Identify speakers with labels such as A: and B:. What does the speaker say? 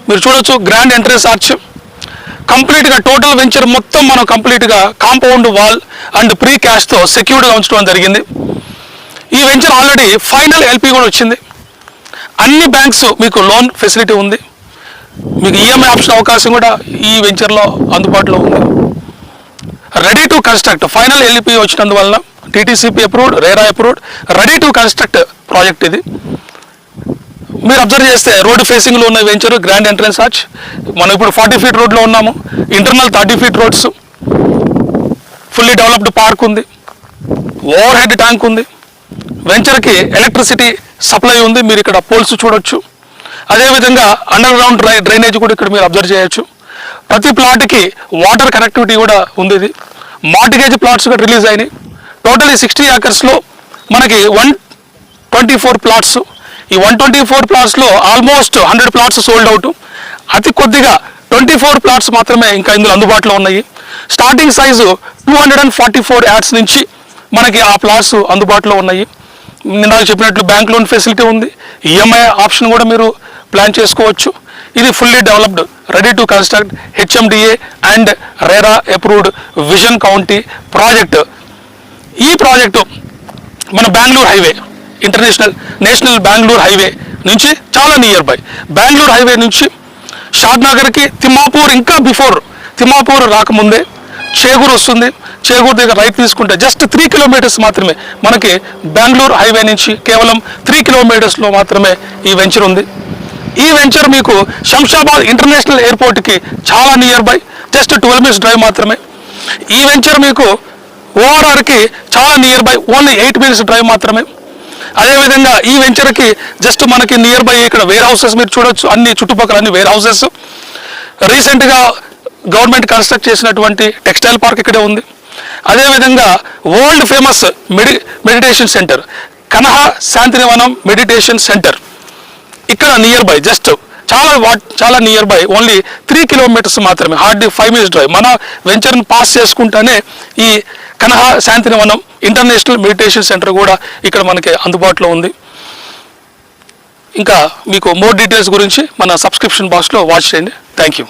A: మీరు చూడొచ్చు grand entrance arch, కంప్లీట్గా టోటల్ వెంచర్ మొత్తం మనం కంప్లీట్గా కాంపౌండ్ వాల్ అండ్ ప్రీ క్యాష్తో సెక్యూర్డ్గా ఉంచడం జరిగింది. ఈ వెంచర్ ఆల్రెడీ ఫైనల్ ఎల్పీ కూడా వచ్చింది. అన్ని బ్యాంక్స్ మీకు లోన్ ఫెసిలిటీ ఉంది. మీకు ఈఎంఐ ఆప్షన్ అవకాశం కూడా ఈ వెంచర్లో అందుబాటులో ఉంది. Ready to construct final LP వచ్చినందువలన TTCP approved, RERA approved, ready to construct project ఇది. మీరు అబ్జర్వ్ చేస్తే రోడ్డు ఫేసింగ్లో ఉన్న వెంచర్ గ్రాండ్ ఎంట్రన్స్ ఆర్చ్. మనం ఇప్పుడు 40 feet రోడ్లో ఉన్నాము. Internal 30 feet roads, fully developed park ఉంది, ఓవర్ హెడ్ ట్యాంక్ ఉంది. వెంచర్కి ఎలక్ట్రిసిటీ సప్లై ఉంది. మీరు ఇక్కడ పోల్స్ చూడొచ్చు. అదేవిధంగా అండర్ గ్రౌండ్ డ్రైనేజ్ కూడా ఇక్కడ మీరు అబ్జర్వ్ చేయొచ్చు. ప్రతి ప్లాట్కి వాటర్ కనెక్టివిటీ కూడా ఉంది. ఇది మార్టిగేజ్ ప్లాట్స్ కూడా రిలీజ్ అయినాయి. టోటల్ 60 acres మనకి 124 plots. ఈ 124 plotsలో ఆల్మోస్ట్ 100 plots సోల్డ్ అవుట్. అతి కొద్దిగా 24 plots మాత్రమే ఇంకా ఇందులో అందుబాటులో ఉన్నాయి. స్టార్టింగ్ సైజు 244 yads నుంచి మనకి ఆ ప్లాట్స్ అందుబాటులో ఉన్నాయి. నాకు చెప్పినట్లు బ్యాంక్ లోన్ ఫెసిలిటీ ఉంది. ఈఎంఐ ఆప్షన్ కూడా మీరు ప్లాన్ చేసుకోవచ్చు. ఇది fully developed, ready to construct, HMDA and RERA approved vision county project. ఈ ప్రాజెక్టు మన Bengaluru highway, national Bengaluru highway నుంచి చాలా నియర్ బై. బెంగళూరు హైవే నుంచి షాద్నగర్కి, తిమ్మాపూర్, ఇంకా బిఫోర్ తిమ్మాపూర్ రాకముందే చేగూరు వస్తుంది. చేగూరు దగ్గర రైట్ తీసుకుంటే జస్ట్ 3 kilometers మాత్రమే మనకి బెంగళూరు హైవే నుంచి కేవలం 3 kilometersలో మాత్రమే ఈ వెంచర్ ఉంది. ఈ వెంచర్ మీకు శంషాబాద్ ఇంటర్నేషనల్ ఎయిర్పోర్ట్కి చాలా nearby, just 12 minutes drive మాత్రమే. ఈ వెంచర్ మీకు ఓఆర్ఆర్కి చాలా nearby, only 8 minutes drive మాత్రమే. అదేవిధంగా ఈ వెంచర్కి జస్ట్ మనకి నియర్ బై ఇక్కడ వేర్ హౌసెస్ మీరు చూడొచ్చు. అన్ని చుట్టుపక్కల అన్ని వేర్ హౌసెస్. రీసెంట్గా గవర్నమెంట్ కన్స్ట్రక్ట్ చేసినటువంటి టెక్స్టైల్ పార్క్ ఇక్కడే ఉంది. అదేవిధంగా world famous meditation centre Kanha Shantivanam meditation centre ఇక్కడ నియర్ బై, జస్ట్ చాలా నియర్ బై, ఓన్లీ 3 kilometers మాత్రమే, హార్డ్లీ 5 minutes డ్రైవ్. మన వెంచర్ని పాస్ చేసుకుంటేనే ఈ కనహా శాంతినివనం ఇంటర్నేషనల్ మెడిటేషన్ సెంటర్ కూడా ఇక్కడ మనకి అందుబాటులో ఉంది. ఇంకా మీకు మోర్ డీటెయిల్స్ గురించి మన సబ్స్క్రిప్షన్ బాక్స్లో వాచ్ చేయండి. Thank you.